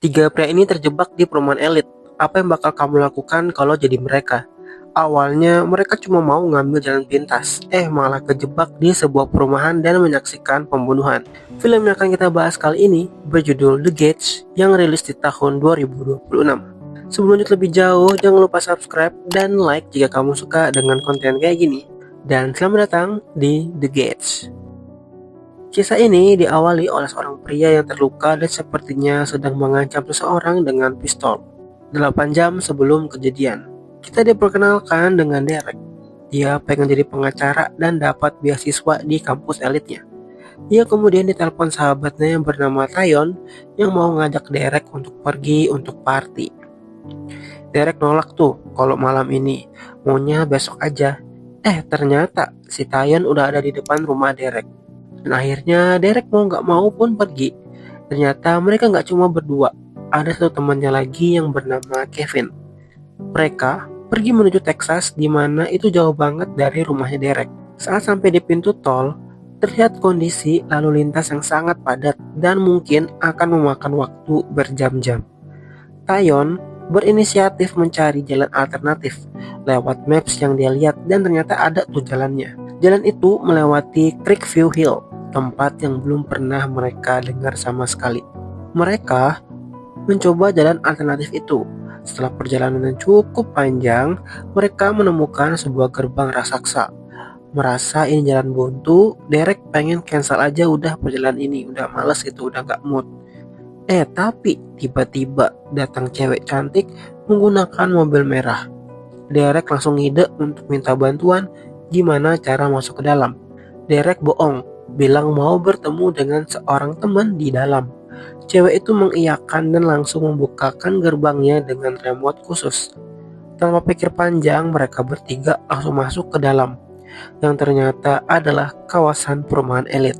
Tiga pria ini terjebak di perumahan elit. Apa yang bakal kamu lakukan kalau jadi mereka? Awalnya mereka cuma mau ngambil jalan pintas, malah kejebak di sebuah perumahan dan menyaksikan pembunuhan. Film yang akan kita bahas kali ini berjudul The Gates yang rilis di tahun 2026. Sebelum lanjut lebih jauh, jangan lupa subscribe dan like jika kamu suka dengan konten kayak gini. Dan selamat datang di The Gates. Kisah ini diawali oleh seorang pria yang terluka dan sepertinya sedang mengancam seseorang dengan pistol. 8 jam sebelum kejadian, kita diperkenalkan dengan Derek. Dia pengen jadi pengacara dan dapat beasiswa di kampus elitnya. Dia kemudian ditelepon sahabatnya yang bernama Tayon yang mau ngajak Derek untuk pergi untuk party. Derek nolak tuh kalau malam ini, maunya besok aja. Ternyata si Tayon udah ada di depan rumah Derek. Dan akhirnya Derek mau gak mau pun pergi. Ternyata mereka gak cuma berdua, ada satu temannya lagi yang bernama Kevin. Mereka pergi menuju Texas di mana itu jauh banget dari rumahnya Derek. Saat sampai di pintu tol, terlihat kondisi lalu lintas yang sangat padat dan mungkin akan memakan waktu berjam-jam. Tayon berinisiatif mencari jalan alternatif lewat maps yang dia lihat dan ternyata ada tuh jalannya. Jalan itu melewati Creekview Hill, tempat yang belum pernah mereka dengar sama sekali. Mereka mencoba jalan alternatif itu. Setelah perjalanan yang cukup panjang, mereka menemukan sebuah gerbang raksasa. Merasa ini jalan buntu, Derek pengen cancel aja udah perjalanan ini, udah males gitu, udah gak mood. Tapi tiba-tiba datang cewek cantik menggunakan mobil merah. Derek langsung ngide untuk minta bantuan gimana cara masuk ke dalam. Derek bohong, bilang mau bertemu dengan seorang teman di dalam. Cewek itu mengiyakan dan langsung membukakan gerbangnya dengan remote khusus. Tanpa pikir panjang, mereka bertiga langsung masuk ke dalam, yang ternyata adalah kawasan perumahan elit.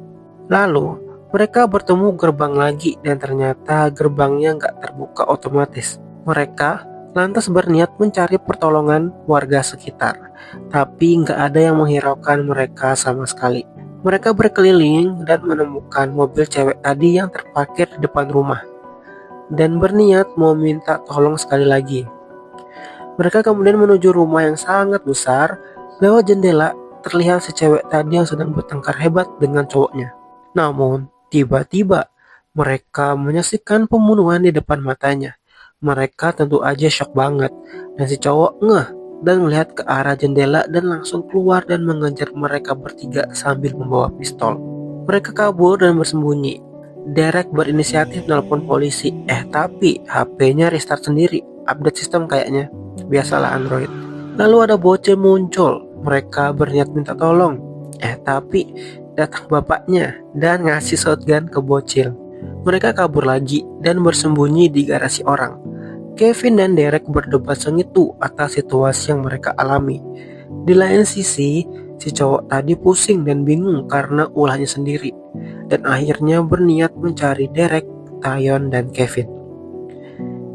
Lalu, mereka bertemu gerbang lagi dan ternyata gerbangnya nggak terbuka otomatis. Mereka lantas berniat mencari pertolongan warga sekitar, tapi nggak ada yang menghiraukan mereka sama sekali. Mereka berkeliling dan menemukan mobil cewek tadi yang terparkir di depan rumah, dan berniat mau minta tolong sekali lagi. Mereka kemudian menuju rumah yang sangat besar. Lewat jendela terlihat si cewek tadi yang sedang bertengkar hebat dengan cowoknya. Namun, tiba-tiba mereka menyaksikan pembunuhan di depan matanya. Mereka tentu aja shock banget, dan si cowok ngeh dan melihat ke arah jendela dan langsung keluar dan mengejar mereka bertiga sambil membawa pistol. Mereka kabur dan bersembunyi. Derek berinisiatif nelpon polisi, tapi HP-nya restart sendiri, update sistem kayaknya, biasalah Android. Lalu ada bocil muncul, mereka berniat minta tolong, tapi datang bapaknya dan ngasih shotgun ke bocil. Mereka kabur lagi dan bersembunyi di garasi orang. Kevin dan Derek berdebat sengit atas situasi yang mereka alami. Di lain sisi, si cowok tadi pusing dan bingung karena ulahnya sendiri, dan akhirnya berniat mencari Derek, Tayon, dan Kevin.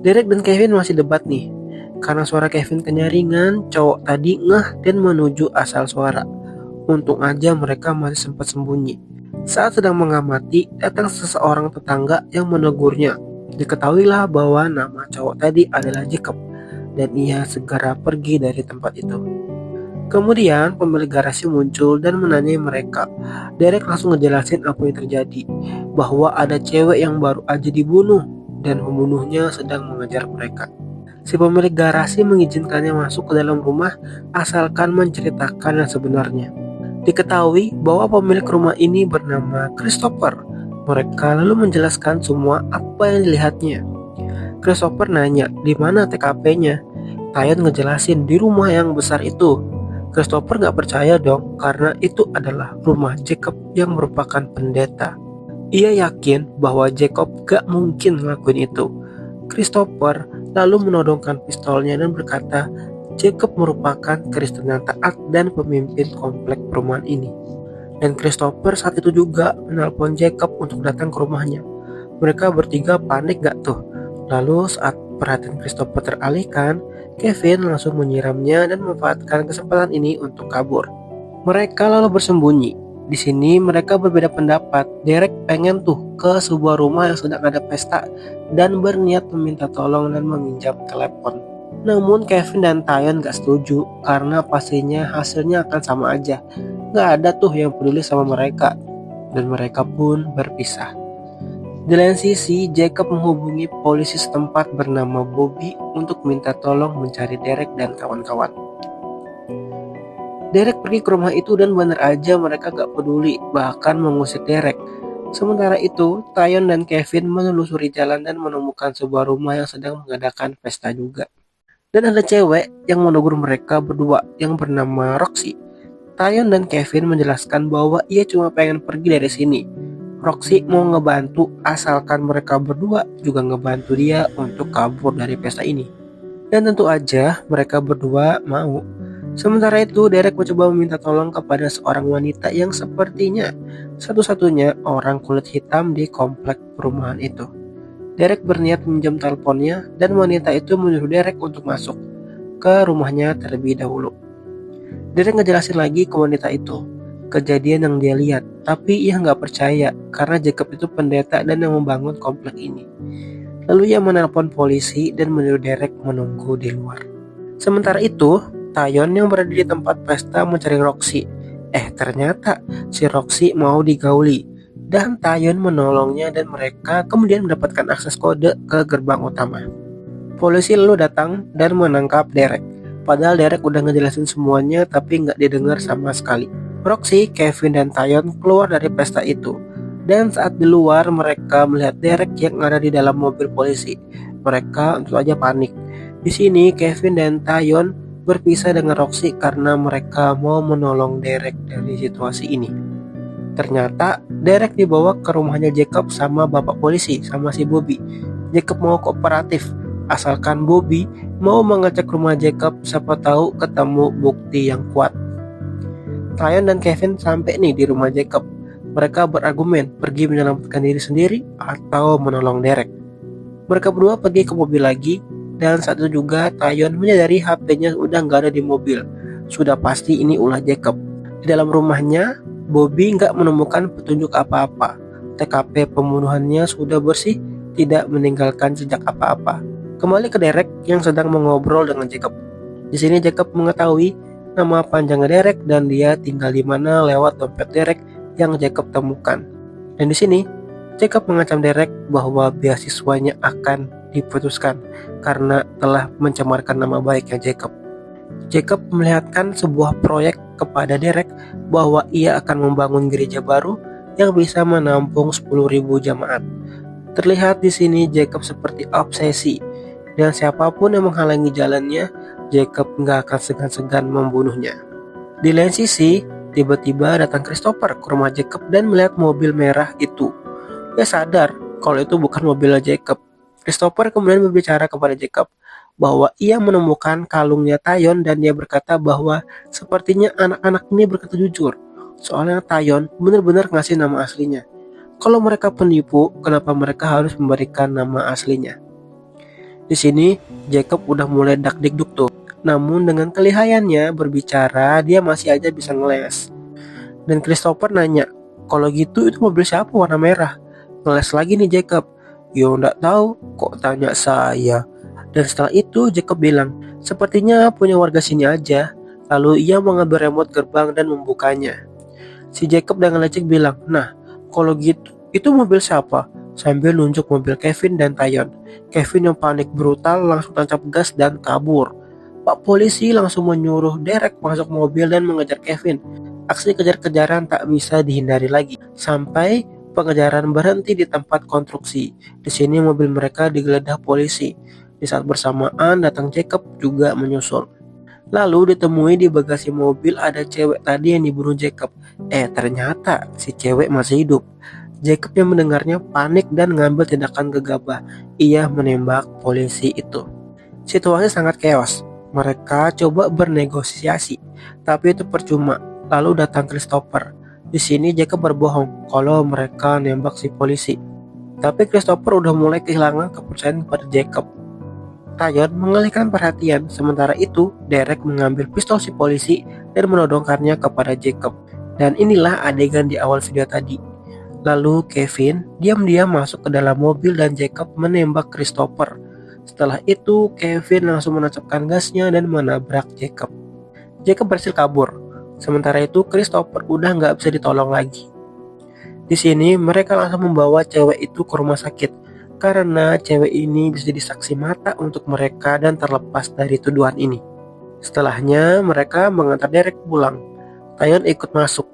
Derek dan Kevin masih debat nih. Karena suara Kevin kenyaringan, cowok tadi ngeh dan menuju asal suara. Untung aja mereka masih sempat sembunyi. Saat sedang mengamati, datang seseorang tetangga yang menegurnya. Diketahuilah bahwa nama cowok tadi adalah Jacob, dan ia segera pergi dari tempat itu. Kemudian pemilik garasi muncul dan menanyai mereka. Derek langsung ngejelasin apa yang terjadi, bahwa ada cewek yang baru aja dibunuh dan pembunuhnya sedang mengejar mereka. Si pemilik garasi mengizinkannya masuk ke dalam rumah asalkan menceritakan yang sebenarnya. Diketahui bahwa pemilik rumah ini bernama Christopher. Mereka lalu menjelaskan semua apa yang dilihatnya. Christopher nanya di mana TKP-nya. Tayon ngejelasin di rumah yang besar itu. Christopher gak percaya dong karena itu adalah rumah Jacob yang merupakan pendeta. Ia yakin bahwa Jacob gak mungkin ngelakuin itu. Christopher lalu menodongkan pistolnya dan berkata, Jacob merupakan Kristen yang taat dan pemimpin komplek perumahan ini. Dan Christopher saat itu juga menelpon Jacob untuk datang ke rumahnya. Mereka bertiga panik gak tuh? Lalu saat perhatian Christopher teralihkan, Kevin langsung menyiramnya dan memanfaatkan kesempatan ini untuk kabur. Mereka lalu bersembunyi. Di sini mereka berbeda pendapat. Derek pengen tuh ke sebuah rumah yang sedang ada pesta dan berniat meminta tolong dan meminjam telepon. Namun Kevin dan Tayon gak setuju karena pastinya hasilnya akan sama aja. Gak ada tuh yang peduli sama mereka dan mereka pun berpisah. Di lain sisi, Jacob menghubungi polisi setempat bernama Bobby untuk minta tolong mencari Derek dan kawan-kawan. Derek pergi ke rumah itu dan benar aja mereka gak peduli, bahkan mengusir Derek. Sementara itu, Tayon dan Kevin menelusuri jalan dan menemukan sebuah rumah yang sedang mengadakan pesta juga. Dan ada cewek yang menegur mereka berdua yang bernama Roxy. Tayon dan Kevin menjelaskan bahwa ia cuma pengen pergi dari sini. Roxy mau ngebantu asalkan mereka berdua juga ngebantu dia untuk kabur dari pesta ini. Dan tentu aja mereka berdua mau. Sementara itu, Derek mencoba meminta tolong kepada seorang wanita yang sepertinya satu-satunya orang kulit hitam di komplek perumahan itu. Derek berniat meminjam teleponnya dan wanita itu menyuruh Derek untuk masuk ke rumahnya terlebih dahulu. Derek ngejelasin lagi ke wanita itu kejadian yang dia lihat, tapi ia nggak percaya karena Jacob itu pendeta dan yang membangun komplek ini. Lalu ia menelpon polisi dan menyuruh Derek menunggu di luar. Sementara itu, Tayon yang berada di tempat pesta mencari Roxy. Ternyata si Roxy mau digauli dan Tayon menolongnya dan mereka kemudian mendapatkan akses kode ke gerbang utama. Polisi lalu datang dan menangkap Derek. Padahal Derek udah ngejelasin semuanya tapi nggak didengar sama sekali. Roxy, Kevin, dan Tayon keluar dari pesta itu. Dan saat di luar mereka melihat Derek yang ada di dalam mobil polisi. Mereka tentu saja panik. Di sini Kevin dan Tayon berpisah dengan Roxy karena mereka mau menolong Derek dari situasi ini. Ternyata Derek dibawa ke rumahnya Jacob sama bapak polisi sama si Bobby. Jacob mau kooperatif asalkan Bobby mau mengecek rumah Jacob, siapa tahu ketemu bukti yang kuat. Tayon dan Kevin sampai nih di rumah Jacob. Mereka berargumen pergi menyelamatkan diri sendiri atau menolong Derek. Mereka berdua pergi ke mobil lagi. Dan saat itu juga Tayon menyadari HP-nya udah nggak ada di mobil. Sudah pasti ini ulah Jacob. Di dalam rumahnya, Bobby nggak menemukan petunjuk apa-apa. TKP pembunuhannya sudah bersih, tidak meninggalkan jejak apa-apa. Kembali ke Derek yang sedang mengobrol dengan Jacob. Di sini Jacob mengetahui nama panjangnya Derek dan dia tinggal di mana lewat dompet Derek yang Jacob temukan. Dan di sini Jacob mengancam Derek bahwa beasiswanya akan diputuskan karena telah mencemarkan nama baiknya Jacob. Jacob melihatkan sebuah proyek kepada Derek bahwa ia akan membangun gereja baru yang bisa menampung 10.000 jemaat. Terlihat di sini Jacob seperti obsesi dan siapapun yang menghalangi jalannya, Jacob nggak akan segan-segan membunuhnya. Di lain sisi, tiba-tiba datang Christopher ke rumah Jacob dan melihat mobil merah itu. Dia sadar kalau itu bukan mobilnya Jacob. Christopher kemudian berbicara kepada Jacob bahwa ia menemukan kalungnya Tayon dan dia berkata bahwa sepertinya anak-anak ini berkata jujur. Soalnya Tayon benar-benar ngasih nama aslinya. Kalau mereka penipu, kenapa mereka harus memberikan nama aslinya? Di sini Jacob udah mulai dak-dikduk tuh. Namun dengan kelihayannya berbicara dia masih aja bisa ngeles. Dan Christopher nanya, kalau gitu itu mobil siapa warna merah? Ngeles lagi nih Jacob. Yo nggak tahu, kok tanya saya. Dan setelah itu Jacob bilang, sepertinya punya warga sini aja. Lalu ia mengambil remote gerbang dan membukanya. Si Jacob dengan lecek bilang, nah kalau gitu itu mobil siapa? Sambil nunjuk mobil Kevin dan Tayon. Kevin yang panik brutal langsung tancap gas dan kabur. Pak polisi langsung menyuruh Derek masuk mobil dan mengejar Kevin. Aksi kejar-kejaran tak bisa dihindari lagi. Sampai pengejaran berhenti di tempat konstruksi. Di sini mobil mereka digeledah polisi. Di saat bersamaan datang Jacob juga menyusul. Lalu ditemui di bagasi mobil ada cewek tadi yang dibunuh Jacob. Ternyata si cewek masih hidup. Jacob yang mendengarnya panik dan mengambil tindakan gegabah. Ia menembak polisi itu. Situasi sangat chaos. Mereka coba bernegosiasi, tapi itu percuma. Lalu datang Christopher. Di sini Jacob berbohong kalau mereka nembak si polisi. Tapi Christopher udah mulai kehilangan kepercayaan kepada Jacob. Tayon mengalihkan perhatian, sementara itu Derek mengambil pistol si polisi dan menodongkannya kepada Jacob. Dan inilah adegan di awal video tadi. Lalu Kevin diam-diam masuk ke dalam mobil dan Jacob menembak Christopher. Setelah itu Kevin langsung menancapkan gasnya dan menabrak Jacob. Jacob berhasil kabur. Sementara itu Christopher udah nggak bisa ditolong lagi. Di sini mereka langsung membawa cewek itu ke rumah sakit karena cewek ini bisa jadi saksi mata untuk mereka dan terlepas dari tuduhan ini. Setelahnya mereka mengantar Derek pulang. Tyon ikut masuk.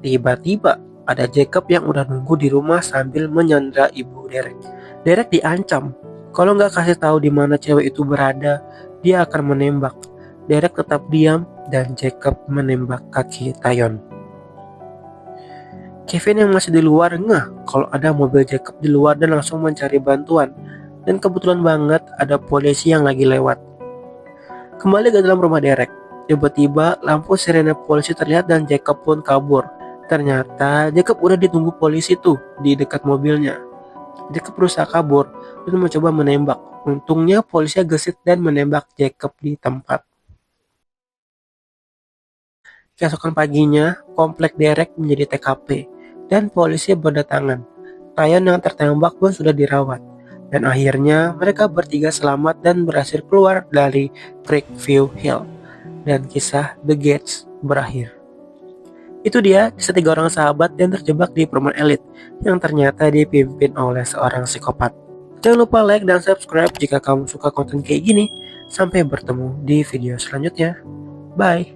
Tiba-tiba ada Jacob yang udah nunggu di rumah sambil menyandra ibu Derek. Derek diancam. Kalau nggak kasih tahu di mana cewek itu berada, dia akan menembak. Derek tetap diam dan Jacob menembak kaki Tyon. Kevin yang masih di luar ngeh kalau ada mobil Jacob di luar dan langsung mencari bantuan. Dan kebetulan banget ada polisi yang lagi lewat. Kembali ke dalam rumah Derek. Tiba-tiba lampu sirene polisi terlihat dan Jacob pun kabur. Ternyata Jacob udah ditunggu polisi tuh di dekat mobilnya. Jacob berusaha kabur dan mencoba menembak. Untungnya polisi gesit dan menembak Jacob di tempat. Keesokan paginya, komplek Derek menjadi TKP dan polisi berdatangan. Tyon yang tertembak pun sudah dirawat. Dan akhirnya mereka bertiga selamat dan berhasil keluar dari Creekview Hill. Dan kisah The Gates berakhir. Itu dia kisah 3 orang sahabat yang terjebak di perumahan elit yang ternyata dipimpin oleh seorang psikopat. Jangan lupa like dan subscribe jika kamu suka konten kayak gini. Sampai bertemu di video selanjutnya. Bye.